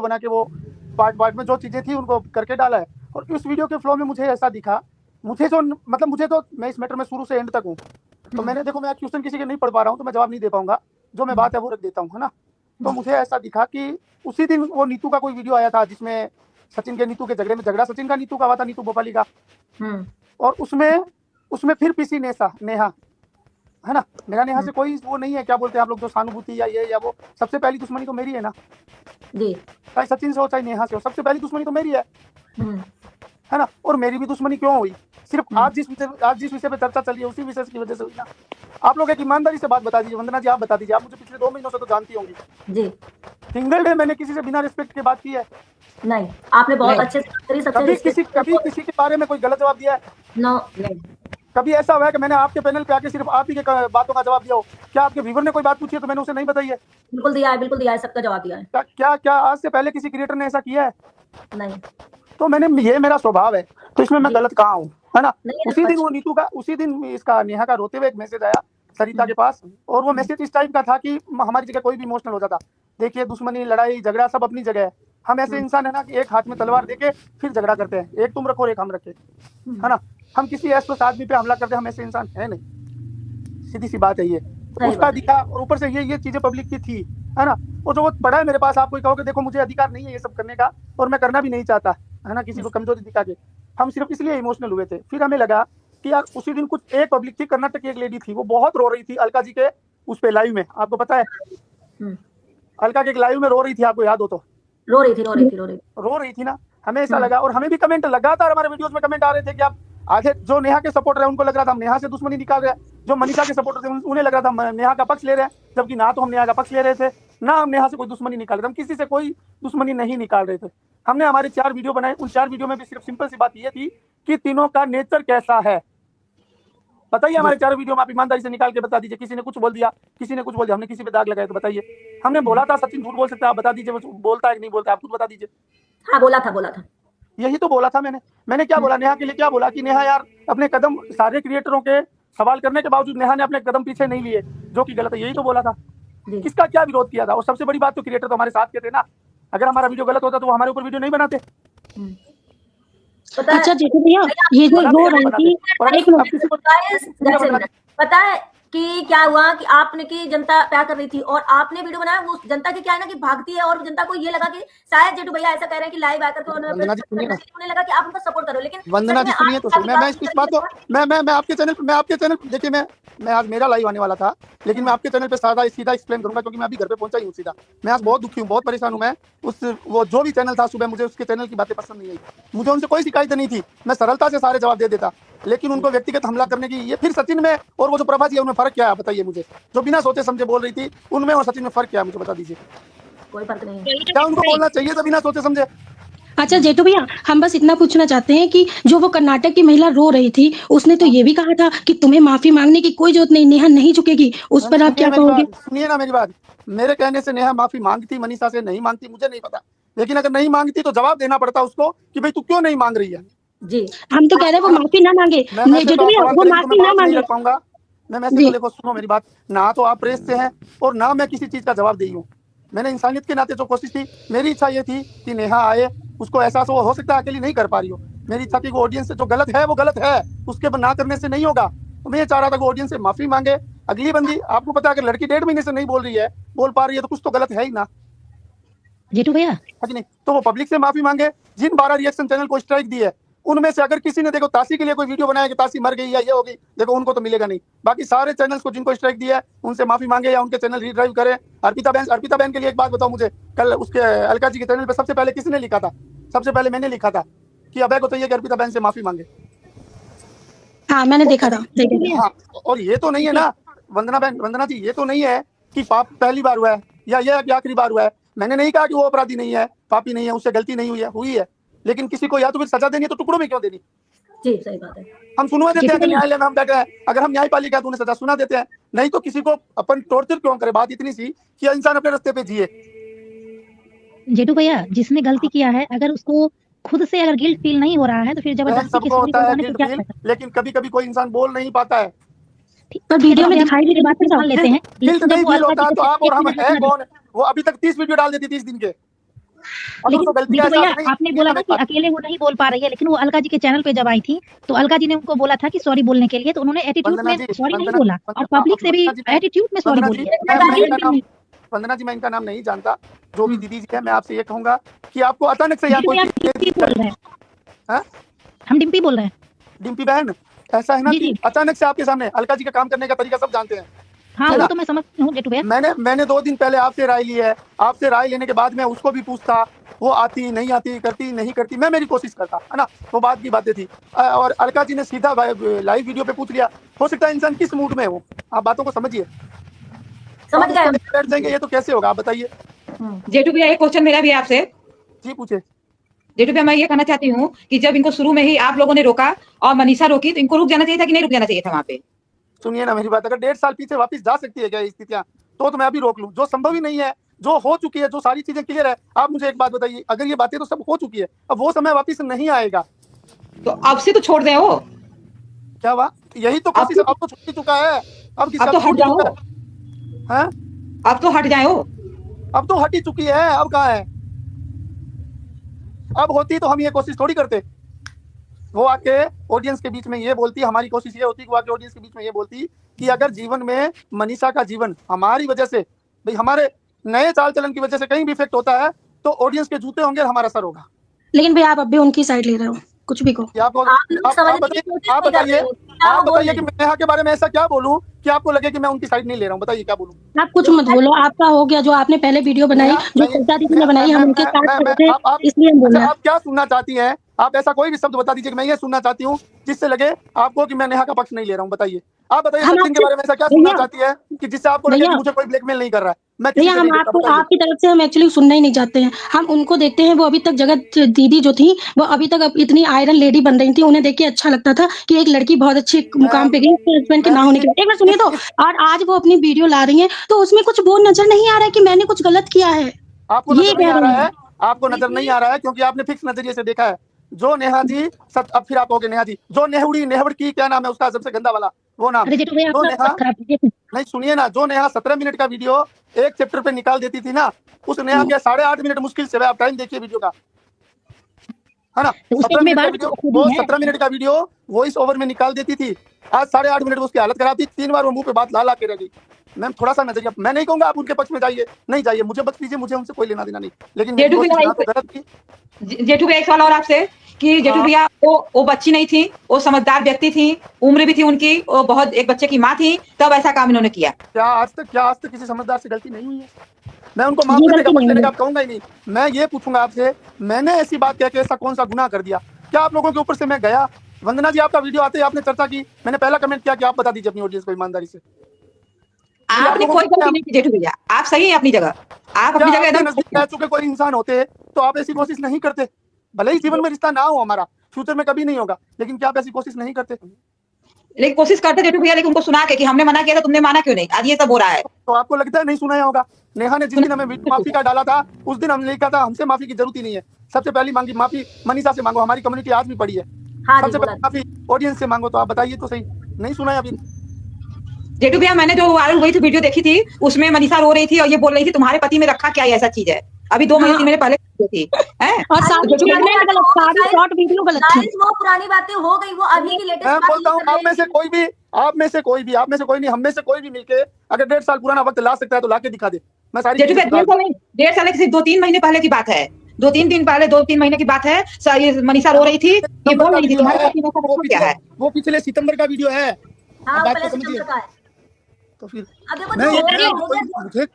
बना के वो पार्ट पार्ट में जो चीज़ें थी उनको करके डाला है। और इस वीडियो के फ्लो में मुझे ऐसा दिखा, मुझे तो मैं इस मैटर में शुरू से एंड तक हूँ, तो मैंने देखो मैं क्वेश्चन किसी के नहीं पढ़ पा रहा हूँ तो मैं जवाब नहीं दे पाऊंगा, जो मैं बात है वो रख देता हूँ, है ना। तो मुझे ऐसा दिखा कि उसी दिन वो नीतू का कोई वीडियो आया था जिसमें सचिन के नीतू के झगड़े में झगड़ा सचिन का नीतू का हुआ था, नीतू भोपाली का, और उसमें फिर पीसी नेहा, है ना। मेरा नेहा से कोई वो नहीं है, क्या बोलते हैं आप लोग, जो सहानुभूति या ये या वो, सबसे पहली दुश्मनी तो मेरी है ना जी, चाहे सचिन से हो चाहे नेहा से हो, सबसे पहली दुश्मनी तो मेरी है ना। और मेरी भी दुश्मनी क्यों हुई, सिर्फ आज जिस विषय पे चर्चा चल रही है उसी विषय की वजह से हुई ना। आप लोग एक ईमानदारी से बात बता दीजिए, वंदना जी आप बता दीजिए, आप मुझे पिछले 2 महीनों से तो जानती होंगी जी, सिंगल डे मैंने किसी से बिना रिस्पेक्ट के बात की है? नहीं, आपने बहुत अच्छे से कभी किसी के बारे में कोई गलत जवाब दिया है? नो, नहीं। कभी ऐसा हुआ है कि मैंने आपके पैनल पे आके सिर्फ आप ही के बातों का जवाब दिया हो? क्या आपके व्यूअर ने कोई बात पूछी है तो मैंने उसे नहीं बताई है? बिल्कुल दिया है, सबका जवाब दिया है। क्या आज से पहले किसी क्रिएटर ने ऐसा किया है? नहीं। तो ये मेरा स्वभाव है, तो इसमें मैं गलत कहाँ हूँ, है ना। उसी दिन इसका नेहा का रोते हुए एक मैसेज आया सरिता के पास, और वो मैसेज इस टाइप का था कि हमारी जगह कोई भी इमोशनल हो जाता। देखिए दुश्मनी, लड़ाई झगड़ा सब अपनी जगह है, हम ऐसे इंसान है ना कि एक हाथ में तलवार देके फिर झगड़ा करते हैं, एक तुम रखो और एक हम रखे, है ना। हम किसी ऐसे आदमी पे हमला करते, हम ऐसे इंसान है नहीं, सीधी सी बात है ये। उसका दिखा, और ऊपर से ये चीजें पब्लिक की थी, है ना। और जो वो पड़ा है मेरे पास, आप कोई कहोगे देखो मुझे अधिकार नहीं है ये सब करने का, और मैं करना भी नहीं चाहता, है ना, किसी को कमजोरी दिखा के। हम सिर्फ इसलिए इमोशनल हुए थे। फिर हमें लगा कि यार उसी दिन कुछ एक पब्लिक थी, कर्नाटक की एक लेडी थी, वो बहुत रो रही थी अलका जी के उस पे लाइव में, आपको पता है अलका के एक लाइव में रो रही थी, आपको याद हो तो? रो रही थी ना। हमें ऐसा लगा, और हमें भी कमेंट लगातार हमारे वीडियोस में कमेंट आ रहे थे कि आप आगे जो नेहा के सपोर्टर है उनको लग रहा था हम नेहा से दुश्मनी निकाल रहे हैं, जो मनीषा के सपोर्टर थे उन्हें लग रहा था हम नेहा का पक्ष ले रहे हैं, जबकि ना तो हम नेहा का पक्ष ले रहे थे ना हम नेहा से कोई दुश्मनी निकाल रहे थे, हम किसी से कोई दुश्मनी नहीं निकाल रहे थे। हमने हमारे 4 वीडियो बनाए, उन 4 वीडियो में भी सिर्फ सिंपल सी बात ये थी कि तीनों का नेचर कैसा है बताइए। हमारे 4 वीडियो में आप ईमानदारी से निकाल के बता दीजिए, किसी ने कुछ बोल दिया, किसी ने कुछ बोल दिया, हमने किसी पे दाग लगाया तो बताइए। हमने बोला था सचिन झूठ बोल सकता है, आप बता दीजिए वो बोलता है कि नहीं बोलता, आप खुद बता दीजिए। हाँ बोला था यही तो बोला था मैंने क्या बोला नेहा के लिए, क्या बोला कि नेहा यार अपने कदम, सारे क्रिएटरों के सवाल करने के बावजूद नेहा ने अपने कदम पीछे नहीं लिए, जो कि गलत है, यही तो बोला था। किसका क्या विरोध किया था? और सबसे बड़ी बात तो क्रिएटर तो हमारे साथ के थे ना, अगर हमारा वीडियो गलत होता तो वो हमारे ऊपर वीडियो नहीं बनाते। अच्छा जेठू भैया, ये जो रो रही थी, पता है कि क्या हुआ कि आपने की जनता प्यार कर रही थी और आपने वीडियो बनाया, वो जनता की क्या है ना कि भागती है, और जनता को ये लगा कि शायद जेठू भैया ऐसा कह रहे हैं कि लाइव आकर के उन्हें लगा कि आप उनका सपोर्ट करो, लेकिन वंदना जी सुनिए तो मैं इस बात को मैं आपके चैनल देखिए, मैं आज मेरा लाइव आने वाला था, लेकिन मैं आपके चैनल पे सीधा एक्सप्लेन करूंगा, क्योंकि मैं अभी घर पे पहुंचा ही हूँ सीधा। मैं आज बहुत दुखी हूँ, बहुत परेशान हूँ। मैं वो जो भी चैनल था सुबह, मुझे उसके चैनल की बातें पसंद नहीं आई, मुझे उनसे कोई शिकायत नहीं थी, मैं सरलता से सारे जवाब दे देता, लेकिन उनको व्यक्तिगत हमला करने की, ये फिर सचिन में और वो जो प्रभा जी है उनमें फर्क क्या है बताइए मुझे, जो बिना सोचे समझे बोल रही थी, उनमें और सचिन में फर्क क्या है मुझे बता दीजिए। कोई फर्क नहीं, क्या उनको बोलना चाहिए था बिना सोचे समझे? अच्छा जेठू भैया, हम बस इतना पूछना चाहते हैं कि जो वो कर्नाटक की महिला रो रही थी, उसने तो ये भी कहा था कि तुम्हें माफी मांगने की कोई जरूरत नहीं, नेहा नहीं झुकेगी, उस पर आप क्या कहोगे? सुनिए ना मेरी बात, मेरे कहने से नेहा माफी मांगती, मनीषा से नहीं मांगती मुझे नहीं पता, लेकिन अगर नहीं मांगती तो जवाब देना पड़ता उसको कि भाई तू क्यों नहीं मांग रही है। जी हम तो कह रहे हैं वो माफी ना मांगे, जेठू भैया वो माफी ना मांगे। मैं मैसेज देखो, सुनो मेरी बात, ना तो आप प्रेस से हैं और ना मैं किसी चीज का जवाब दी हूँ। मैंने इंसानियत के नाते जो कोशिश की, मेरी इच्छा ये थी कि नेहा आए, उसको एहसास हो सकता है अकेली नहीं कर पा रही हो, मेरी इच्छा थी कि ऑडियंस से जो गलत है वो गलत है, उसके ना करने से नहीं होगा, तो मैं ये चाह रहा था कि ऑडियंस से माफी मांगे। अगली बंदी, आपको पता है अगर लड़की 1.5 महीने से नहीं बोल रही है, बोल पा रही है, तो कुछ तो गलत है ही ना जेठू भैया, है कि नहीं? तो वो पब्लिक से माफी मांगे। जिन 12 रिएक्शन चैनल को स्ट्राइक दी है, उनमें से अगर किसी ने देखो ताशी के लिए कोई वीडियो बनाया कि ताशी मर गई या ये होगी, देखो उनको तो मिलेगा नहीं। बाकी सारे चैनल्स को जिनको स्ट्राइक दिया है उनसे माफी मांगे या उनके चैनल रीड्राइव करें। अर्पिता बहन के लिए एक बात बताओ मुझे, कल उसके अलका जी के चैनल पे सबसे पहले किसने लिखा था? सबसे पहले मैंने लिखा था कि अभय को तो ये अर्पिता बहन से माफी मांगे। हाँ मैंने देखा था। हाँ, और ये तो नहीं है ना वंदना जी, ये तो नहीं है कि पाप पहली बार हुआ है या ये आखिरी बार हुआ है। मैंने नहीं कहा कि वो अपराधी नहीं है, पापी नहीं है, उससे गलती नहीं हुई है, लेकिन किसी को या तो फिर सजा देनी है तो टुकड़ों में क्यों देनी? जी सही बात है, हम सुनवा देते हैं कि न्यायालय में हम बैठे हैं, अगर हम न्यायपालिका तो उन्हें सजा सुना देते हैं, नहीं तो किसी को अपन टॉर्चर क्यों करे? बात इतनी सी कि इंसान अपने रास्ते पे जिए। जेठू भैया, जिसने गलती किया है अगर उसको खुद से अगर गिल्ट फील नहीं हो रहा है तो फिर जबरदस्ती सबको होता है गिल्ट फील, लेकिन कभी कभी कोई इंसान बोल नहीं पाता है। पर वीडियो में दिखाई भी बात मान लेते हैं, गिल्ट नहीं फील होता तो आप और हम है कौन? वो अभी तक 30 वीडियो डाल देती 30 दिन के, अगर लेकिन उसको गलती का जीतू भैया एहसास नहीं आपने ये बोला ना ना मेरी कि बात अकेले वो नहीं बोल पा रही है, लेकिन वो अलका जी के चैनल पे जब आई थी तो अलका जी ने उनको बोला था कि सॉरी बोलने के लिए, तो उन्होंने एटीट्यूड वंदना में जी सॉरी नहीं वंदना बोला और पब्लिक से भी वंदना जी मैं एटीट्यूड में सॉरी वंदना बोली जी है। मैं तो इनका ये नाम वंदना जी मैं इनका नाम नहीं जानता। जो भी हम्म, दीदी जी है मैं आपसे ये कहूंगा कि आपको अचानक से यहाँ जीतू कोई भैया चीज डिम्पी बोल रहे हैं, हाँ? हम डिम्पी बोल रहे हैं। डिम्पी बहन ऐसा है ना जी कि जी अचानक से आपके सामने अलका जी का काम करने का तरीका सब जानते हैं, हाँ, है वो ना? तो मैं समझती हूँ जेठू भैया। मैंने 2 दिन पहले आपसे राय ली है। आपसे राय लेने के बाद मैं उसको भी पूछता, वो आती नहीं आती, करती नहीं करती, मैं मेरी कोशिश करता, है ना? वो बात की बातें थी। और अलका जी ने सीधा लाइव वीडियो पे पूछ लिया। हो सकता है इंसान किस मूड में हो, आप बातों को समझिए। समझ हम गए उसको हम। लेके बैठ जाएंगे, ये तो कैसे होगा आप बताइए? जेठू भैया एक क्वेश्चन मेरा भी है आपसे। जी पूछे। जेठू भैया मैं ये कहना चाहती हूँ कि जब इनको शुरू में ही आप लोगों ने रोका और मनीषा रोकी तो इनको रुक जाना चाहिए था कि नहीं रुक जाना चाहिए था वहां पे? सुनिए ना मेरी बात, अगर 1.5 साल पीछे वापस जा सकती है क्या ये स्थितियां, तो मैं अभी रोक लूं। जो संभव ही नहीं है, जो हो चुकी है, जो सारी चीजें क्लियर है। आप मुझे एक बात बताइए, अगर ये बातें तो सब हो चुकी है, अब वो समय वापस नहीं आएगा। तो अब से तो छोड़ दें वो। क्या हुआ? यही तो कोशिश, अब तो छूट ही चुका है। अब किसका अब तो हट छूट जाओ, चुका है? अब तो हट जाए वो। अब तो हट ही चुकी है, अब कहाँ है? अब होती तो हम ये कोशिश थोड़ी करते। वो आके ऑडियंस के बीच में ये बोलती, हमारी कोशिश ये होती कि वो आके ऑडियंस के बीच में ये बोलती कि अगर जीवन में मनीषा का जीवन हमारी वजह से, भाई हमारे नए चाल चलन की वजह से कहीं भी इफेक्ट होता है तो ऑडियंस के जूते होंगे और हमारा सर होगा। लेकिन भैया आप अब भी उनकी साइड ले रहे हो, कुछ भी कहो। आपको आप लोग समझने की कोशिश नहीं कर रहे हो क्या आप वो बोल बताइए रहे कि हैं। मैं नेहा के बारे में ऐसा क्या बोलूं कि आपको लगे कि मैं उनकी साइड नहीं ले रहा हूं? बताइए क्या बोलूं? आप कुछ मत बोलो, आपका हो गया। जो आपने पहले वीडियो बनाई, नेहा, जो नहीं, सविता दीदी ने बनाई, हम उनके साथ खड़े थे, आप इसलिए हम बोल अच्छा रहे हैं। आप क्या सुनना चाहती हैं? आप ऐसा कोई भी शब्द बता दीजिए कि मैं ये सुनना चाहती हूँ जिससे लगे आपको कि मैं नेहा का पक्ष नहीं ले रहा हूँ। बताइए, आप बताइए हम सचिन के आपसे बारे में ऐसा क्या सुनना भैया चाहती है कि जिससे आपको लगे कि भैया मुझे कोई ब्लैकमेल नहीं कर रहा है? मैं किसी भैया से हम नहीं देखता, आपको बताइए। आपकी तरफ से हम एक्चुअली सुनना ही नहीं चाहते हैं। हम उनको देखते हैं, वो अभी तक जगत दीदी जो थी वो अभी तक अब इतनी आयरन लेडी बन रही थी। उन्हें देख के अच्छा लगता था कि एक लड़की बहुत अच्छे मुकाम पे गई उसके हस्बैंड के ना मैम होने के बाद। एक बार सुनिए तो। और आज वो अपनी वीडियो ला रही हैं तो उसमें कुछ वो नजर नहीं आ रहा है कि मैंने कुछ गलत किया है, आपको ये नजर नहीं कह आ रही रहा हैं। है, आपको नजर नहीं आ रहा है क्योंकि आपने फिक्स नजरिए से देखा है। जो नेहा जी अब फिर आप कहोगे नेहा जी, जो नेहवड़ की क्या नाम है उसका सबसे गंदा वाला वो नाम, अरे जेठू भैया जो आपका नेहा, बहुत खराब है। नहीं सुनिए ना, जो नेहा 17 मिनट का वीडियो एक चैप्टर पे निकाल देती थी ना, उस नेहा के 8.5 मिनट मुश्किल से, आप टाइम देखिए वीडियो का, है ना? तो उस 17 मिनट का जिम्मेदार वीडियो, तो खुद वो ही है। 17 मिनट का वीडियो वॉइस ओवर में निकाल देती थी। आज 8.5 मिनट में उसकी हालत खराब थी। 3 बार वो मुंह पे बात ला के रह गई। मैम थोड़ा सा नजरिया, मैं नहीं कहूंगा आप उनके पक्ष में जाइए, नहीं जाइए, मुझे बख्श दीजिए, मुझे उनसे कोई लेना देना नहीं, लेकिन मेरी जेठू कोशिश भैया ना तो गलत थी। जेठू भैया एक सवाल और आपसे कि जेठू हाँ। भैया वो बच्ची नहीं थी, वो समझदार व्यक्ति थी, उम्र भी थी उनकी, वो बहुत एक बच्चे की माँ थी, तब ऐसा काम इन्होंने किया। क्या आज तक किसी समझदार से गलती नहीं हुई है? मैं उनको माफ ये करने का गलती पक्ष नहीं लेने का है। कहूंगा ही नहीं। मैं ये पूछूंगा आपसे, मैंने ऐसी बात कह के ऐसा कौन सा गुनाह कर दिया? क्या आप लोगों के ऊपर से मैं गया? वंदना जी आपका वीडियो आते ही आपने चर्चा की, मैंने पहला कमेंट किया कि आप बता दीजिए अपनी ऑडियंस को ईमानदारी से। आपने कोई गलती नहीं की जेठू भैया, आप सही हैं अपनी जगह, आप अपनी क्या जगह आपके एकदम नजदीक रह चुके कोई इंसान होते तो आप ऐसी कोशिश नहीं करते? भले ही जीवन में रिश्ता ना हो हमारा, फ्यूचर में कभी नहीं होगा, लेकिन क्या आप ऐसी कोशिश नहीं करते? लेकिन कोशिश करते जेठू भैया, लेकिन उनको सुना के कि हमने मना किया था, तुमने माना क्यों नहीं? आज ये सब हो रहा है। तो आपको लगता है नहीं सुनाया होगा? नेहा ने जिस दिन हमें माफी का डाला था, उस दिन हमने लिखा था हमसे माफी की जरूरत ही नहीं है। सबसे पहली मांगी माफी मनीषा से मांगो, हमारी कम्युनिटी आज भी पड़ी है। हाँ जी सबसे बोला पहले माफी ऑडियंस से मांगो। तो आप बताइए तो सही, नहीं सुना है अभी? जेठू भैया मैंने जो वायरल हुई थी वीडियो देखी थी, उसमें मनीषा रो रही थी और ये बोल रही थी तुम्हारे पति में रखा क्या है ऐसा चीज है। अभी 2 महीने 3 महीने पहले थी हैं? और सारी जेठू भैया स्टेटमेंट गलत, सारी शॉर्ट वीडियो गलत थी। गाइस वो पुरानी बातें हो गई, वो अभी की लेटेस्ट मैं बात बोलता हूँ नहीं कर आप में से कोई भी नहीं, हम में से कोई भी मिलके अगर 1.5 साल पुराना वक्त ला सकता है तो ला के दिखा दे। मैं सारी जेठू भैया चीजें 1.5 साल नहीं, 1.5 साल सिर्फ 2-3 महीने पहले की बात है। 2-3 दिन पहले, 2-3 महीने की बात है। ये मनीषा रो रही थी, ये बोल रही थी तुम्हारे पति में ऐसा रखा क्या है। वो पिछले सितंबर का वीडियो है। हाँ बात पहले को समझिए। सितंबर का है। तो फिर अब देखो मैं जो ये हो कह रहा गया हूँ,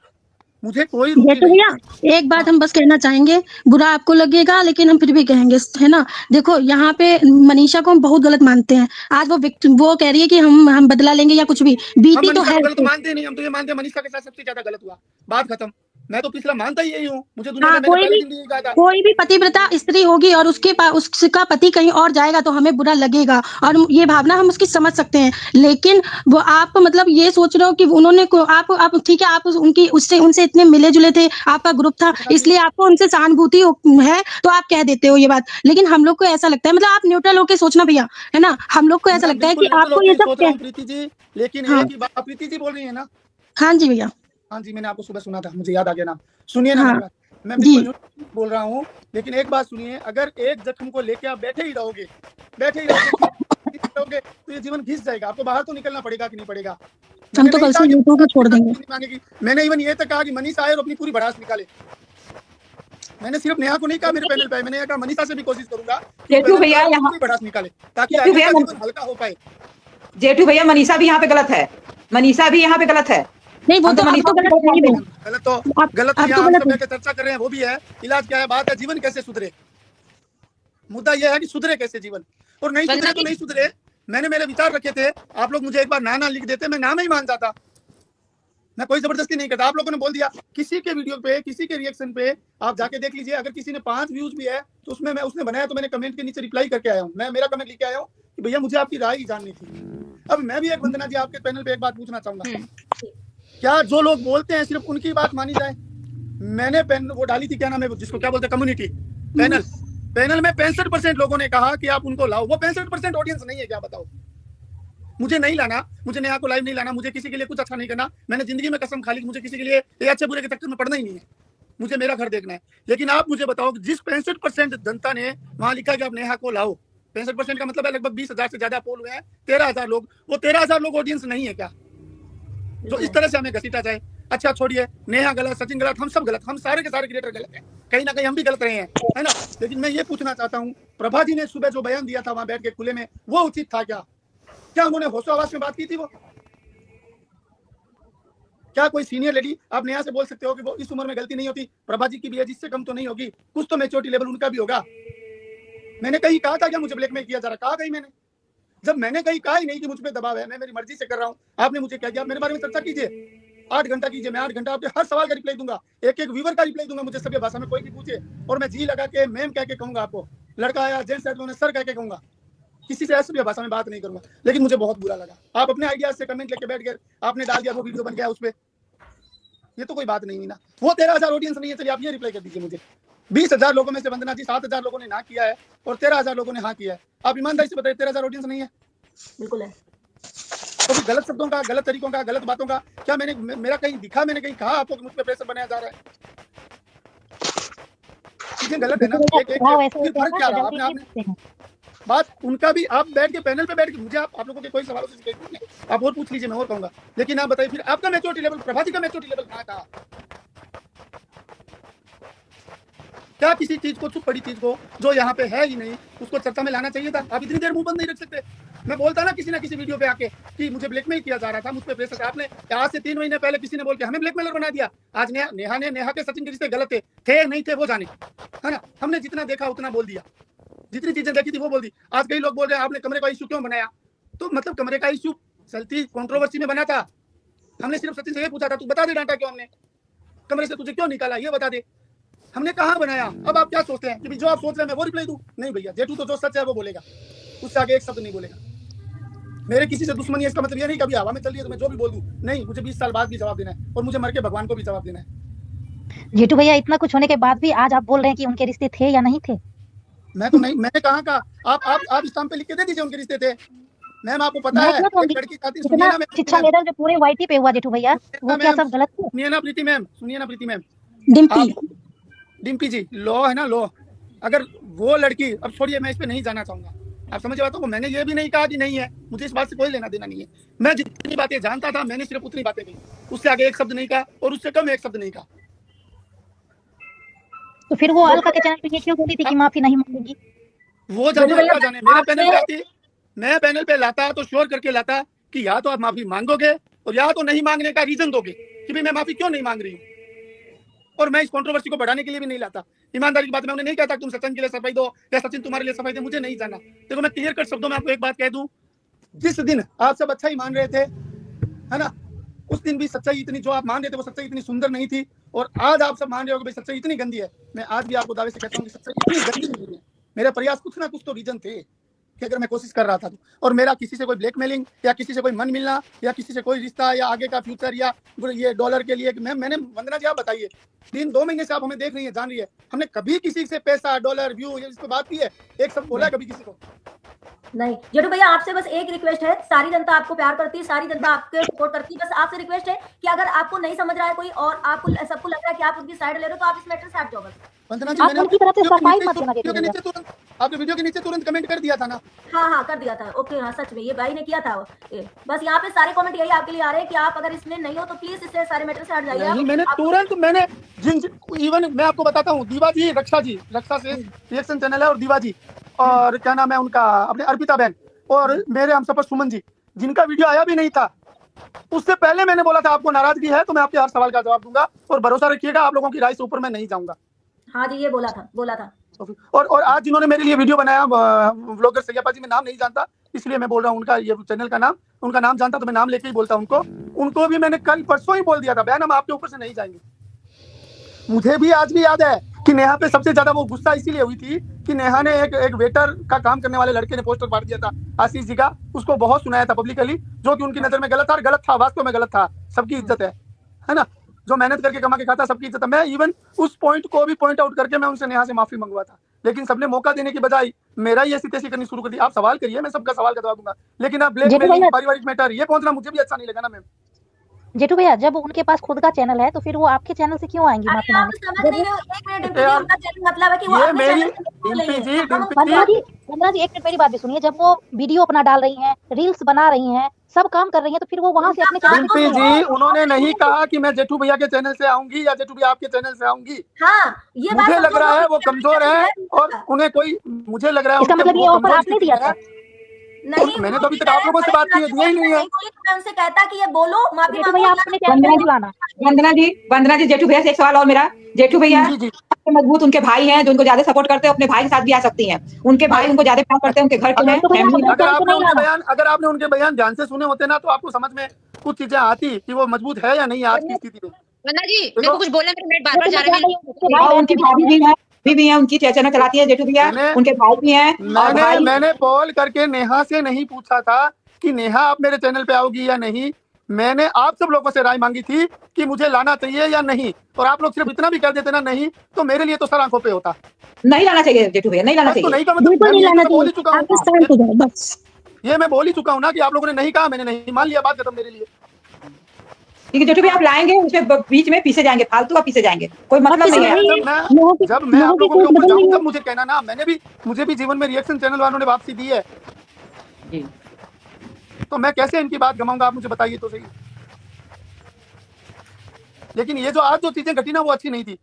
मुझे कोई रुचि जेठू नहीं। भैया एक बात हम बस कहना चाहेंगे, बुरा आपको लगेगा लेकिन हम फिर भी कहेंगे, है ना? देखो यहाँ पे मनीषा को हम बहुत गलत मानते हैं। आज वो कह रही है कि हम बदला लेंगे या कुछ भी, हम बीती तो मनीषा है। को गलत मानते नहीं, हम तो ये मानते हैं मनीषा के साथ सबसे ज्यादा गलत हुआ, बात खत्म। मैं तो पिछला मानता ही यही हूँ, मुझे दुनिया हाँ, में मैंने पहले दिन भी यही कहा था। कोई भी पतिव्रता स्त्री होगी और उसका पति कहीं और जाएगा तो हमें बुरा लगेगा, और ये भावना हम उसकी समझ सकते हैं। लेकिन वो आप मतलब ये सोच रहे हो कि उन्होंने आप ठीक है, आप उनसे इतने मिले जुले थे, आपका ग्रुप था, इसलिए आपको उनसे सहानुभूति है तो आप कह देते हो ये बात। लेकिन हम लोग को ऐसा लगता है, मतलब आप न्यूट्रल होकर सोचना भैया, है ना? हम लोग को ऐसा लगता है कि आपको ये सब सोच रहा हूँ प्रीति जी, लेकिन हाँ। एक ही बात, प्रीति जी बोल रही है ना? हाँ जी भैया, हाँ जी, मैंने आपको सुबह सुना था, मुझे याद आ गया नाम। सुनिए ना हाँ। मेरी बात, मैं जी। बिल्कुल बोल रहा हूँ, लेकिन एक बात सुनिए, अगर एक जख्म को लेके आप बैठे ही रहोगे तो ये जीवन घिस जाएगा। आपको बाहर तो निकलना पड़ेगा कि नहीं पड़ेगा। हम तो कल से यूट्यूब ही छोड़ देंगे। मांगेगी। मैंने इवन ये तक कहा कि मनीषा आए और अपनी पूरी भड़ास निकाले। मैंने सिर्फ नेहा को नहीं कहा मेरे पैनल पे, मैंने कहा मनीषा से भी कोशिश करूंगा जेठू भैया यहाँ भड़ास निकाले ताकि जेठू भैया हल्का हो पाए। जेठू भैया मनीषा भी यहाँ पे गलत है, मनीषा भी यहाँ पे गलत है। नहीं वो तो आप तो गलत नहीं है। गलत तो आप गलत तो यहाँ गलत हम सब चर्चा कर रहे हैं, वो भी है। इलाज क्या है, बात है जीवन कैसे सुधरे। मुद्दा यह है कि सुधरे कैसे जीवन, और नहीं सुधरे तो नहीं सुधरे। मैंने मेरे विचार रखे थे, आप लोग मुझे एक बार ना लिख देते, मैं नाम ही मान जाता। मैं कोई जबरदस्ती नहीं करता। आप लोगों ने बोल दिया किसी के वीडियो पे, किसी के रिएक्शन पे आप जाके देख लीजिए। अगर किसी ने 5 व्यूज भी है तो उसमें मैं उसने बनाया तो मैंने कमेंट के नीचे रिप्लाई करके आया हूँ। मैं मेरा कमेंट लिख के आया हूँ कि भैया मुझे आपकी राय ही जाननी थी। अब मैं भी एक वंदना जी आपके पैनल पे एक बात पूछना चाहूंगा, क्या जो लोग बोलते हैं सिर्फ उनकी बात मानी जाए। मैंने वो डाली थी, क्या नाम है जिसको क्या बोलते हैं, कम्युनिटी पैनल में 65% लोगों ने कहा कि आप उनको लाओ। वो 65% ऑडियंस नहीं है क्या, बताओ। मुझे नहीं लाना, मुझे नेहा को लाइव नहीं लाना, मुझे किसी के लिए कुछ अच्छा नहीं करना। मैंने जिंदगी में कसम खा ली, मुझे किसी के लिए ये अच्छे बुरे के चक्कर में पड़ना ही नहीं है। मुझे मेरा घर देखना है। लेकिन आप मुझे बताओ, जिस 65% जनता ने वहां लिखा कि आप नेहा को लाओ, 65% का मतलब है लगभग 20,000 से ज्यादा पोल हुए हैं, 13,000 लोग, वो 13,000 लोग ऑडियंस नहीं है क्या, जो इस तरह से हमें घसीटा जाए। अच्छा छोड़िए, नेहा गलत, सचिन गलत, हम सब गलत, हम सारे के सारे क्रिएटर गलत हैं, कहीं ना कहीं हम भी गलत रहे हैं, है ना। लेकिन मैं ये पूछना चाहता हूँ, प्रभा जी ने सुबह जो बयान दिया था वहां बैठ के खुले में, वो उचित था क्या? क्या उन्होंने होशो आवाज में बात की थी? वो क्या कोई सीनियर लेडी, आप नेहा से बोल सकते हो कि वो इस उम्र में गलती नहीं होती? प्रभा जी की भी है, जिससे कम तो नहीं होगी, कुछ तो मैच्योरिटी लेवल उनका भी होगा। मैंने कहीं कहा था क्या मुझे ब्लैकमेल किया जा रहा? कहा कहीं मैंने? जब मैंने कहीं कहा ही नहीं कि मुझ पे दबाव है, मैं मेरी मर्जी से कर रहा हूँ, आपने मुझे क्या किया? मेरे बारे में चर्चा कीजिए, 8 घंटा कीजिए, मैं 8 घंटा आपके हर सवाल का रिप्लाई दूंगा, एक एक व्यूअर का रिप्लाई दूंगा, मुझे सभी भाषा में कोई भी पूछे, और मैं जी लगा के मैम कह के कहूंगा आपको, लड़का आया जेंट्स है तो उन्हें सर कह के कहूंगा, किसी से ऐसी भाषा में बात नहीं करूंगा। लेकिन मुझे बहुत बुरा लगा, आप अपने आइडियाज से कमेंट लेके बैठ गए, आपने डाल दिया, वो वीडियो बन गया उस पर। ये तो कोई बात नहीं ना। वो 13,000 ऑडियंस नहीं है, चलिए आप ये रिप्लाई कर दीजिए मुझे। 20,000 लोगों में से वंदना जी 7,000 लोगों ने ना किया है और 13,000 लोगों ने हाँ किया है। आप ईमानदारी से बताइए, 13,000 ऑडियंस नहीं है? बिल्कुल है। तो गलत शब्दों का, गलत तरीकों का, गलत बातों का क्या मैंने मेरा कहीं दिखा, मैंने कहीं कहा आपको कि मुझ पर प्रेशर बनाया जा रहा है? चीजें गलत है ना। एक फर्क क्या रहा आपने बात उनका भी, आप बैठ के पैनल पे बैठ के मुझे आप लोगों के कोई सवालों से आप और पूछ लीजिए, मैं और कहूंगा। लेकिन आप बताइए फिर आपका मैच्योरिटी लेवल, प्रभाती का मैच्योरिटी लेवल कहाँ था? क्या किसी चीज को, चुप पड़ी चीज को जो यहाँ पे है ही नहीं, उसको चर्चा में लाना चाहिए था? आप इतनी देर मुंह बंद नहीं रख सकते। मैं बोलता ना किसी वीडियो पे आके कि मुझे ब्लैकमेल किया जा रहा था, मुझ पे प्रेशर। आपने आज से 3 महीने पहले किसी ने बोल के हमें ब्लैकमेलर बना दिया। आज नेहा के सचिन के रिश्ते गलत थे नहीं थे वो जाने, है ना। हमने जितना देखा उतना बोल दिया, जितनी चीजें देखी थी वो बोल दी। आज कई लोग बोल रहे हैं आपने कमरे का इश्यू क्यों बनाया? तो मतलब कमरे का इश्यू चलती कंट्रोवर्सी में बना था। हमने सिर्फ सचिन से ये पूछा था, तू बता दे डांटा क्यों हमने, कमरे से तुझे क्यों निकाला, ये बता दे। हमने कहाँ बनाया? अब आप क्या सोचते हैं कि जो आप सोच रहे हैं मैं वो रिप्लाई दूं? नहीं भैया, जेठू तो जो सच है वो बोलेगा, उससे आगे एक शब्द नहीं बोलेगा। मेरे किसी से दुश्मनी है इसका मतलब ये नहीं कभी हवा में चल रही है तो मैं जो भी बोल दूं। नहीं, मुझे 20 साल बाद भी जवाब देना है, और मुझे मर के भगवान को भी जवाब देना है। जेठू भैया, इतना कुछ होने के बाद भी आज आप बोल रहे हैं कि उनके रिश्ते थे या नहीं थे? मैं तो नहीं, मैंने कहा आप इस पे लिख के दे दीजिए उनके रिश्ते थे। मैम आपको पता है लड़की खातिर, सुनिए ना, शिक्षा लेवल जो पूरे वाईटी पे हुआ जेठू भैया, वो क्या सब गलत थे? सुनिए ना प्रीति मैम, सुनिए ना प्रीति मैम, डिम्पी जी, लॉ है ना, लॉ। अगर वो लड़की, अब छोड़िए मैं इस पे नहीं जाना चाहूंगा, आप समझ बातों को। मैंने ये भी नहीं कहा कि नहीं है, मुझे इस बात से कोई लेना देना नहीं है। मैं जितनी बातें जानता था मैंने सिर्फ उतनी बातें कही, उससे आगे एक शब्द नहीं कहा और उससे कम एक शब्द नहीं कहा। तो फिर वो अलका के चैनल पे ये क्यों बोली थी कि माफी नहीं मांगेगी? वो जाने, मेरे पैनल पे आती, मैं पैनल पे लाता तो श्योर करके लाता कि या तो आप माफी मांगोगे और या तो नहीं मांगने का रीजन दोगे कि भाई मैं माफी क्यों नहीं मांग रही हूँ। और मैं इस कंट्रोवर्सी को बढ़ाने के लिए भी नहीं लाता। ईमानदारी की बात, मैं उन्हें नहीं कहता तुम सचिन के लिए सफाई दो या सचिन तुम्हारे लिए सफाई दे, मुझे नहीं जाना। देखो मैं क्लियर कट शब्दों में आपको एक बात कह दूं, जिस दिन आप सब अच्छा ही मान रहे थे, है ना, उस दिन भी सच्चाई इतनी, जो आप मान रहे थे वो सच्चाई इतनी सुंदर नहीं थी। और आज आप सब मान रहे हो कि भाई सच्चाई इतनी गंदी है। मैं आज भी आपको दावे से कहता हूँ कि सच्चाई इतनी गंदी नहीं है। मेरे प्रयास कुछ ना कुछ तो रीजन थे कि अगर मैं कोशिश कर रहा था तो। और मेरा किसी से कोई ब्लैकमेलिंग या किसी से कोई मन मिलना या किसी से कोई रिश्ता या आगे का फ्यूचर या ये डॉलर के लिए, मैंने वंदना जी आप बताइए, 3-2 महीने से आप हमें देख रही है, जान रही है, हमने कभी किसी से पैसा, डॉलर, व्यू इस पर बात की है? एक सब बोला है कभी किसी को? नहीं जेठू भैया, आपसे बस एक रिक्वेस्ट है, सारी जनता आपको प्यार करती है, सारी जनता आपके सपोर्ट करती है, बस आपसे रिक्वेस्ट है कि अगर आपको नहीं समझ रहा है कोई और आपको सबको लग रहा है कि आप उनकी साइड ले रहे हो, तो आप इस मैटर से हट जाओ बस। वंदना जी, आप मैंने उनकी तरफ से वीडियो के सफाई नीचे मत देना वीडियो के नीचे तुरंत आपने वीडियो के नीचे तुरंत कमेंट कर दिया था ना। हाँ कर दिया था। ओके हाँ, सच में ये भाई ने किया था। बस यहाँ पे सारे कमेंट यही आपके लिए आ रहे हैं कि आप अगर इसमें नहीं हो तो प्लीज इससे सारे मैटर से हट जाइए। नहीं, मैंने तुरंत मैंने इवन मैं आपको बताता हूँ, दीवा जी, रक्षा से रिएक्शन चैनल है, और दीवा जी और क्या नाम है उनका, अपने अर्पिता बहन, और मेरे हम सफर सुमन जी, जिनका वीडियो आया भी नहीं था, उससे पहले मैंने बोला था आपको नाराजगी है तो मैं आपके हर सवाल का जवाब दूंगा, और भरोसा रखिएगा आप लोगों की राय से ऊपर मैं नहीं जाऊंगा। हाँ जी, ये बोला था। और आज जिन्होंने मेरे लिए वीडियो बनाया, व्लॉगर सैयपा जी, मैं नाम नहीं जानता इसलिए मैं बोल रहा हूँ उनका ये चैनल का नाम, उनका नाम जानता तो मैं नाम लेके ही बोलता उनको भी मैंने कल परसों ही बोल दिया था, बहन हम आपके ऊपर से नहीं जाएंगे। मुझे भी आज भी याद है कि नेहा पे सबसे ज्यादा वो गुस्सा इसीलिए हुई थी कि नेहा ने एक वेटर का काम करने वाले लड़के ने पोस्टर फाड़ दिया था आशीष जी का, उसको बहुत सुनाया था पब्लिकली, जो कि उनकी नजर में गलत था, वास्तव में गलत था। सबकी इज्जत है ना, जो मेहनत करके कमा के खाता सबकी इज्जत है। मैं इवन उस पॉइंट को भी पॉइंट आउट करके मैं उनसे नेहा से माफी मंगवा था, लेकिन सबने मौका देने की बजाय मेरा ही ऐसी तैसी करनी शुरू कर दी। आप सवाल करिए, मैं सबका सवाल का जवाब दूंगा, लेकिन आप ब्लैकमेलिंग, पारिवारिक मैटर ये पहुंचना मुझे भी अच्छा नहीं लगा ना मैम। जेठू भैया, जब उनके पास खुद का चैनल है तो फिर वो आपके चैनल से क्यों आएंगी माफी आप मांगने? समझ नहीं रहे हो, एक मिनट डिम्पी जी, उनका चैनल मतलब है कि वो ये अपने मेरी चैनल से क्यों नहीं है? वंदना जी एक मिनट मेरी बात भी सुनिए। जब वो वीडियो अपना डाल रही हैं, रील्स बना रही हैं, सब काम कर रही हैं, तो फिर वो वहां से अपने चैनल डिम्पी जी, उन्होंने नहीं कहा कि मैं जेठू भैया के चैनल से आऊंगी या जेठू भैया आपके चैनल से आऊंगी। हाँ, ये बात मुझे लग समझो, रहा है वो कमजोर है और उन्हें कोई, मुझे लग रहा है इसका उनके मतलब ये वो ऑफर कमजोर आपने दिया था? नहीं, मैंने तो अभी तक आप लोगों से बात की है, दिया ही नहीं है। मैं उनसे कहता कि ये बोलो, माफी जेठू मांगो भैया या अपने चैनल पे बुलाना। वंदना जी, जेठू भैया से एक सवाल और मेरा। जेठू भैया जी, जी। मजबूत उनके भाई हैं जो उनको ज्यादा सपोर्ट करते हैं, अपने भाई के साथ भी आ सकती हैं। उनके भाई उनको ज्यादा प्यार करते हैं, उनके घर के हैं, फैमिली है। अगर आपने उनके बयान ध्यान से सुने होते ना तो आपको समझ में कुछ चीजें आती कि वो मजबूत है या नहीं आज की स्थिति में। वंदना जी, मेरे को कुछ बोलना, मेरे मिनट बार-बार जा रहे हैं। और उनकी भाभी भी है, भी हैं, उनकी चैनल चलाती है जेठू भैया, उनके भाई भी हैं। मैंने कॉल करके नेहा से नहीं पूछा था कि नेहा आप मेरे चैनल पे आओगी या नहीं, मैंने आप सब लोगों से राय मांगी थी कि मुझे लाना चाहिए या नहीं, और आप लोग सिर्फ इतना भी कह देते ना नहीं, तो मेरे लिए तो सर आंखों पे होता। नहीं लाना चाहिए जेठू भैया, नहीं लाना चाहिए। नहीं का मतलब मैं बोल ही चुका हूँ, ये मैं बोल ही चुका हूँ ना कि आप लोगों ने नहीं कहा, मैंने नहीं मान लिया, बात खत्म मेरे लिए। क्योंकि जेठू भैया आप लाएंगे उसमें बीच में पीछे जाएंगे, फालतू का पीछे जाएंगे, कोई मतलब नहीं है। जब मैं आप लोगों के ऊपर जाऊँ तब मुझे कहना ना, मुझे भी जीवन में रिएक्शन चैनल वालों ने वापसी दी है जी, तो मैं कैसे इनकी बात गमाऊंगा, आप मुझे बताइए तो सही। लेकिन ये जो आज जो चीजें घटी ना वो अच्छी नहीं थी।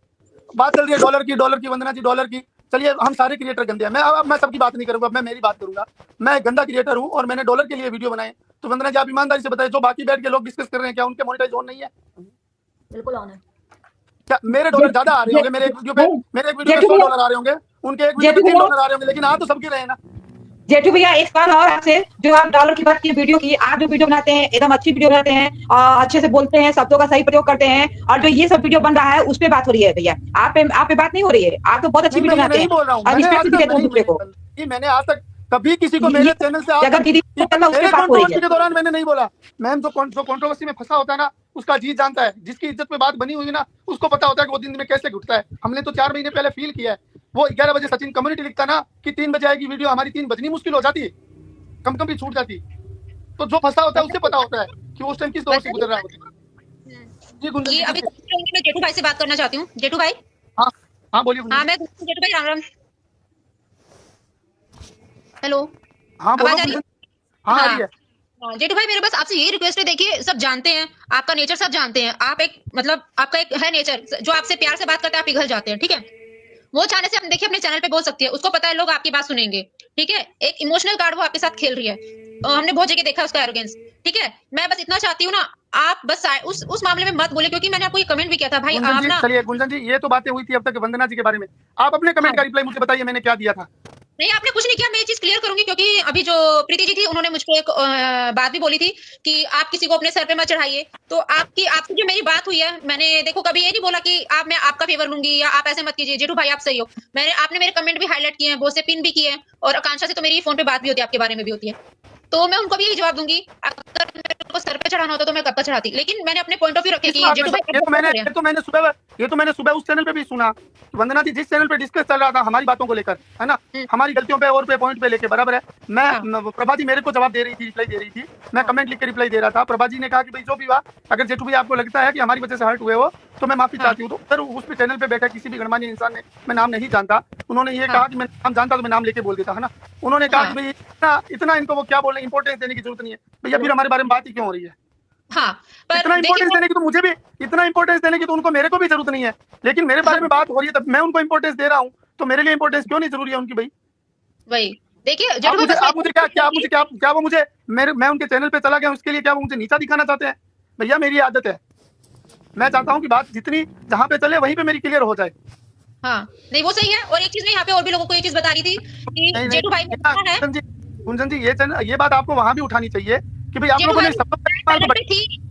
बात चल रही है डॉलर की वंदना जी, डॉलर की। चलिए हम सारे क्रिएटर गंदे हैं, मैं सबकी बात नहीं करूंगा, मैं मेरी बात करूंगा। मैं गंदा क्रिएटर हूं और मैंने डॉलर के लिए वीडियो बनाए, तो वंदना जी आप ईमानदारी से बताइए, जो बाकी बैठ के लोग डिस्कस कर रहे हैं क्या उनके मोनेटाइज ऑन नहीं है? बिल्कुल ऑन है। क्या मेरे डॉलर ज्यादा आ रहे होंगे? मेरे एक वीडियो पे $100 आ रहे होंगे, उनके एक वीडियो पे $3 आ रहे होंगे, लेकिन आ तो सबके रहे ना। जेठू भैया एक सवाल और आपसे, जो आप डॉलर की बात की वीडियो की, आप जो वीडियो बनाते हैं एकदम अच्छी वीडियो बनाते हैं, अच्छे से बोलते हैं, शब्दों का सही प्रयोग करते हैं, और जो ये सब वीडियो बन रहा है उस पे बात हो रही है भैया, आप पे बात नहीं हो रही है। आप तो बहुत अच्छी वीडियो बनाते हैं और रिस्पेक्ट भी देते हैं दूसरे को। मैंने आज तक कभी किसी को मेरे चैनल से के दौरान मैंने नहीं बोला। मैम जो कंट्रोवर्सी में फंसा होता है ना उसका जी जानता है, जिसकी इज्जत पे बात बनी हुई ना उसको पता होता है कि वो दिन में कैसे घुटता है। हमने तो 4 महीने पहले फील किया है। वो 11 बजे सचिन कम्युनिटी लिखता ना कि 3 बजे आएगी वीडियो, हमारी 3 बजनी मुश्किल हो जाती, कम भी छूट जाती। तो जो फंसा होता है उससे पता होता है कि उस टाइम किस दौर से गुजर रहा है। जी गुंजन जी, अभी मैं जेठू भाई से बात करना चाहती हूँ। जेठू भाई, हाँ बोलिए। हाँ मैं जेठू भाई, राम राम। हेलो, हाँ आवाज आ रही है? हाँ आ रही है। जेठू भाई मेरे बस आपसे यही रिक्वेस्ट है, देखिए सब जानते हैं आपका नेचर, सब जानते हैं आप एक मतलब आपका एक है नेचर, जो आपसे प्यार से बात करते हैं आप पिघल जाते हैं, ठीक है। वो चाहने से हम देखिए अपने चैनल पे बोल सकती है, उसको पता है लोग आपकी बात सुनेंगे, ठीक है। एक इमोशनल कार्ड वो आपके साथ खेल रही है, हमने बहुत जगह देखा उसका एरोगेंस, ठीक है। मैं बस इतना चाहती हूँ ना, आप बस उस मामले में मत बोले, क्योंकि मैंने आपको ये कमेंट भी किया था भाई, आप ना। चलिए गुंजन जी, ये तो बातें हुई थी अब तक वंदना जी के बारे में, आप अपने कमेंट का रिप्लाई मुझे बताइए मैंने क्या दिया था। नहीं आपने कुछ नहीं किया, मैं ये चीज क्लियर करूंगी, क्योंकि अभी जो प्रीति जी थी उन्होंने मुझको एक बात भी बोली थी कि आप किसी को अपने सर पे मत चढ़ाइए। तो आपकी जो मेरी बात हुई है, मैंने देखो कभी ये नहीं बोला कि मैं आपका फेवर लूंगी या आप ऐसे मत कीजिए, जेठू भाई आप सही हो। आपने मेरे कमेंट भी हाईलाइट किए हैं, बहुत से पिन भी किए हैं, और आकांक्षा से तो मेरी फोन पे बात भी होती है, आपके बारे में भी होती है, तो मैं उनको भी यही जवाब दूंगी। अगर को सर पे चढ़ाना होता तो मैं कब का चढ़ाती, लेकिन मैंने अपने पॉइंट ऑफ व्यू रखे कि जेठू भाई ये तो मैंने सुबह उस चैनल पे भी सुना, वंदना जी जिस चैनल पे डिस्कस चल रहा था हमारी बातों को लेकर, है ना, हमारी गलतियों पे और पे पॉइंट पे लेके, बराबर है। मैं प्रभा जी मेरे को जवाब दे रही थी, रिप्लाई दे रही थी, मैं कमेंट लिख के रिप्लाई दे रहा था। प्रभा जी ने कहा कि भाई जो भी हुआ, अगर जेठू भाई आपको लगता है कि हमारी वजह से हर्ट हुए हो तो मैं माफी चाहती हूँ। तो सर उस पे चैनल पे बैठा किसी भी गणमान्य इंसान ने, मैं नाम नहीं जानता, उन्होंने ये कहा कि मैं नाम जानता तो मैं नाम लेके बोल देता, है ना। उन्होंने कहा कि भाई इतना इनको वो क्या बोल रहे हैं, इंपॉर्टेंस देने की जरूरत नहीं है भैया, फिर हमारे बारे में बात ही क्यों हो रही है। हाँ, पर इतना इंपॉर्टेंस देने की तो मुझे भी, इतना इंपॉर्टेंस देने की तो उनको मेरे को भी जरूरत नहीं है, लेकिन मेरे बारे में बात हो रही है तब मैं उनको इंपॉर्टेंस दे रहा हूँ, तो मेरे लिए इंपॉर्टेंस क्यों नहीं जरूरी है उनकी भाई। वही देखिए क्या वो मुझे मैं उनके चैनल पे चला गया उसके लिए क्या वो मुझे नीचा दिखाना चाहते हैं? भैया मेरी आदत है, मैं चाहता हूँ कि बात जितनी जहाँ पे चले वहीं पे मेरी क्लियर हो जाए। हाँ नहीं वो सही है। और एक चीज मैं यहाँ पे और भी लोगों को ये चीज बता रही थी कि जेठू भाई गुंजन जी ये बात आपको वहाँ भी उठानी चाहिए कि भाई आप लोगों ने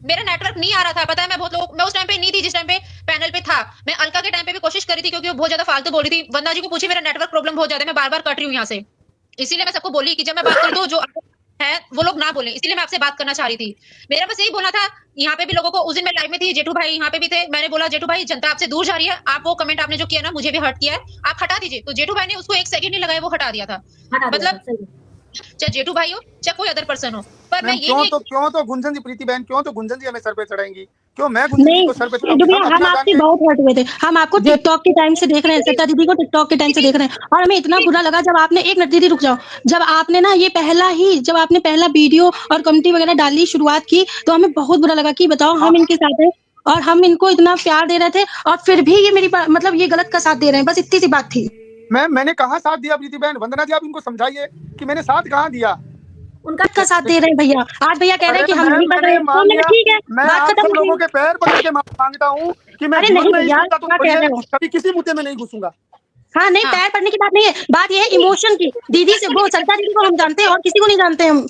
मेरा नेटवर्क नहीं आ रहा था, पता है, मैं उस टाइम पे नहीं थी जिस टाइम पे पैनल पे था। मैं अलका के टाइम पे भी कोशिश करी थी क्योंकि वो बहुत ज्यादा फालतू बोल रही थी। वंदना जी को पूछी, मेरा नेटवर्क प्रॉब्लम बहुत ज्यादा, मैं बार बार कट रही हूँ यहाँ से, इसीलिए मैं सबको बोली कि जब मैं बात कर दूं जो है वो लोग ना बोले, इसलिए मैं आपसे बात करना चाह रही थी। मेरा बस यही बोलना था यहाँ पे भी लोगों को। उस दिन मैं लाइव में थी, जेठू भाई यहाँ पे भी थे, मैंने बोला जेठू भाई जनता आपसे दूर जा रही है, आप वो कमेंट आपने जो किया ना मुझे भी हर्ट किया है, आप हटा दीजिए। तो जेठू भाई ने उसको 1 सेकंड नहीं लगाया, वो हटा दिया था। मतलब चाहे जेठू भाई हो चाहे कोई अदर पर्सन हो, पर मैं ये क्यों तो गुंजन जी, प्रीति बहन क्यों तो गुंजन जी हमें सर पे चढ़ाएंगी, क्यों मैं गुंजन जी को सर पे चढ़ाऊंगी? हम आपसे बहुत हर्ट हुए थे, हम आपको टिकटॉक के टाइम से देख रहे हैं, सत्ता दीदी को टिकटॉक के टाइम से देख रहे हैं, और हमें इतना बुरा लगा जब आपने, एक मिनट दीदी रुक जाओ, जब आपने ना ये जब आपने पहला वीडियो और कमेंटी वगैरह डालनी शुरुआत की तो हमें बहुत बुरा लगा कि बताओ हम इनके साथ हैं और हम इनको इतना प्यार दे रहे थे और फिर भी ये मेरी मतलब ये गलत का साथ दे रहे हैं, बस इतनी सी बात थी। मैंने कहाँ साथ दिया प्रीति बहन? वंदना जी आप इनको समझाइए कि मैंने साथ कहाँ दिया, उनका का साथ दे रहे हैं भैया। आज भैया कह रहे हैं कि हम नहीं कर रहे हैं, ठीक है मैं बात आप खत्म। सब लोगों के पैर पकड़ के मांगता हूँ कि मैं जीवन में कभी किसी मुद्दे में नहीं घुसूंगा। हाँ नहीं, पैर पड़ने की बात नहीं है, बात ये है इमोशन की। दीदी से वो सरिता दीदी को हम जानते हैं और किसी को नहीं जानते हम।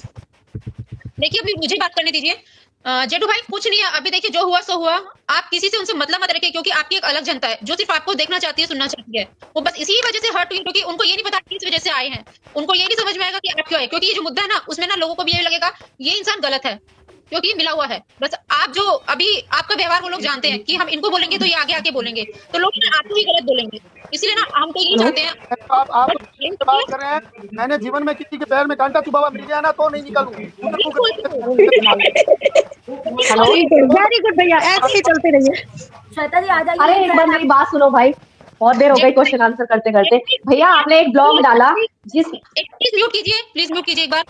देखिए अभी मुझे बात करने दीजिए। जेठू भाई कुछ नहीं है, अभी देखिए जो हुआ सो हुआ, आप किसी से उनसे मतलब मत रखिए, क्योंकि आपकी एक अलग जनता है जो सिर्फ आपको देखना चाहती है, सुनना चाहती है। वो बस इसी वजह से हर्ट हुई, क्योंकि उनको ये नहीं पता किस वजह से आए हैं, उनको ये नहीं समझ में आएगा कि आप क्यों आए, क्योंकि ये जो मुद्दा है ना उसमें ना लोगों को भी ये लगेगा ये इंसान गलत है क्योंकि मिला हुआ है। बस आप जो अभी आपका व्यवहार वो लोग जानते हैं कि हम इनको बोलेंगे तो ये आगे आके बोलेंगे, तो लोग आपको ही गलत बोलेंगे, इसलिए ना हम तो ये चाहते हैं। आप बात कर रहे हैं, मैंने जीवन में किसी के पैर में कांटा चुभा हुआ मिल गया ना तो नहीं निकालूं। वेरी गुड भैया, ऐसे ही चलते रहिए। श्वेता जी आ जाइए। अरे एक बार मेरी बात सुनो भाई, बहुत देर हो गई क्वेश्चन आंसर करते करते। भैया आपने एक ब्लॉग डाला जिस प्लीज म्यूट कीजिए एक बार।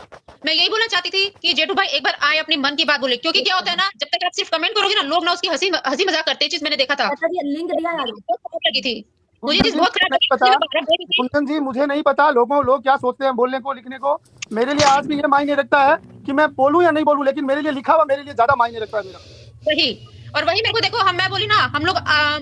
मैं यही बोलना चाहती थी कि जेठू भाई एक बार आए, अपनी मन की बात बोले, क्योंकि क्या होता है ना, जब तक आप सिर्फ कमेंट करोगे ना, लोग ना उसकी हंसी मजाक करते हैं। चीज मैंने देखा था, लिंक दिया है, लगी थी मुझे चीज बहुत कुंदन जी, मुझे नहीं पता लोग क्या सोचते हैं बोलने को लिखने को। मेरे लिए आज भी ये मायने रखता है कि मैं बोलूं या नहीं बोलूं, लेकिन मेरे लिए लिखा हुआ मेरे लिए ज्यादा मायने रखता है मेरा। वही और वही मेरे को देखो, मैं बोली ना, हम लोग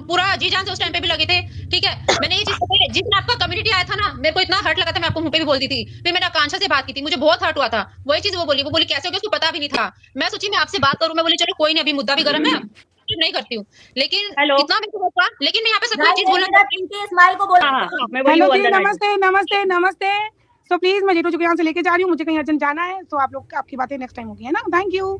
पूरा जी जान से उस टाइम पे भी लगे थे, ठीक है। मैंने ये चीज जिस दिन आपका कम्युनिटी आया था ना, मेरे को इतना हर्ट लगा था, मैं आपको मुंह पे भी बोलती थी। फिर मैंने आकांक्षा से बात की थी, मुझे बहुत हर्ट हुआ था। वही चीज वो बोली कैसे हो गया, उसको पता भी नहीं था। मैं सोची मैं आपसे बात करूं, मैं बोली चलो कोई नहीं, अभी मुद्दा भी गर्म है, नहीं करती हूँ, लेकिन इतना मेरे को हुआ। लेकिन मैं यहाँ पे सब चीज बोलना, स्माइल को बोला। हेलो नमस्ते। सो प्लीज मैं जेठू जी को यहाँ से लेके जा रही हूँ, मुझे कहीं अर्जेंट जाना है, तो आप लोग आपकी बातें नेक्स्ट टाइम होगी, है ना। थैंक यू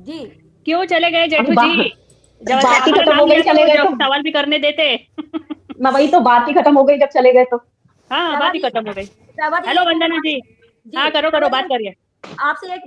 जी। क्यों चले गए जेठू जी? जब बात ही खत्म हो गई चले गए तो सवाल भी करने देते। मैं वही तो, बात ही खत्म हो गई जब चले गए तो। हाँ बात ही खत्म हो गई। हेलो वंदना जी, हाँ करो बात करिए। आपसे एक